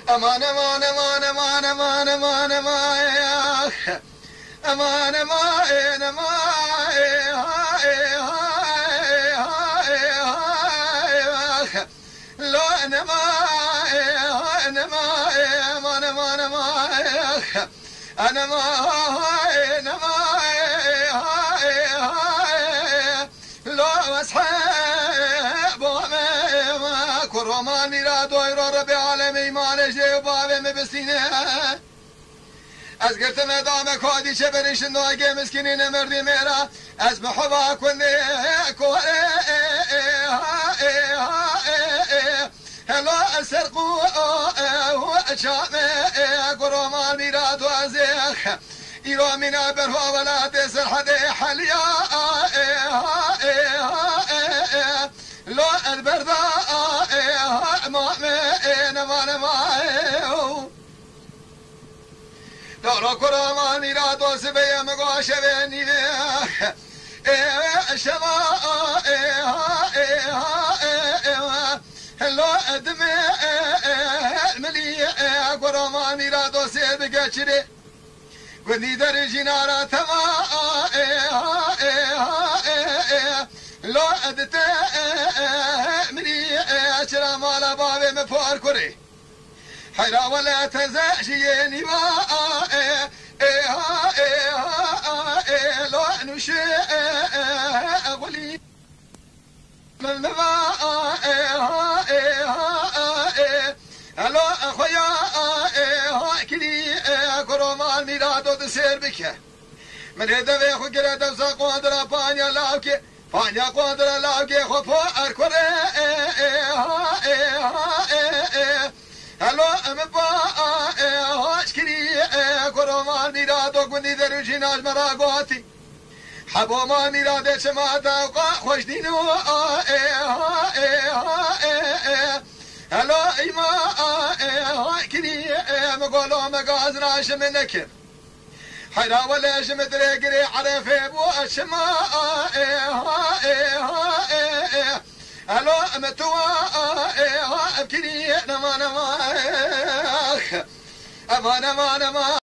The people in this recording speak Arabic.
امان امان امان امان امان امان امان امان امان امان لو انا ما انا ما امان امان امان انا ما انا ما لو اصحاب ما كرمان میرا دویر رب عالمی مانجه بابه مبسینه از گرتم دام کادی چه برشن اگه مسکینی نمردی میرا از محبا کنه کوره هلا سرقو شامه كرمان میرا دوازه ایرا مینا برها ولا تسر حد حلیا لو البرداء ما لو كرمان میرا دوازه بیا مگاشه بینی شما هلا ادمي الملي كرمان میرا دوازه بگچره ودي در جنارة تما لو أدت مني أشرا مالا بابي مفار كوري حيرا ولا تزاشيني ما لو نشي أقولي من نبا هلو أخويا كلي كرمان ميرادو تسير بك من هذا في خو قرا دوسا قادرا بانيا لاوكي بانيا قادرا لاوكي خو أركوري هلو أمبا كلي كرمان ميرادو قندي دروجيناج مراقواتي حبو ما ميرادي شما داوقا خوش دينو هلو ايما كني مقولو مقاز راش منك حيرا ولا جمدري قري عرفي بو الشما هلو متوا كني نما نما امان امان امان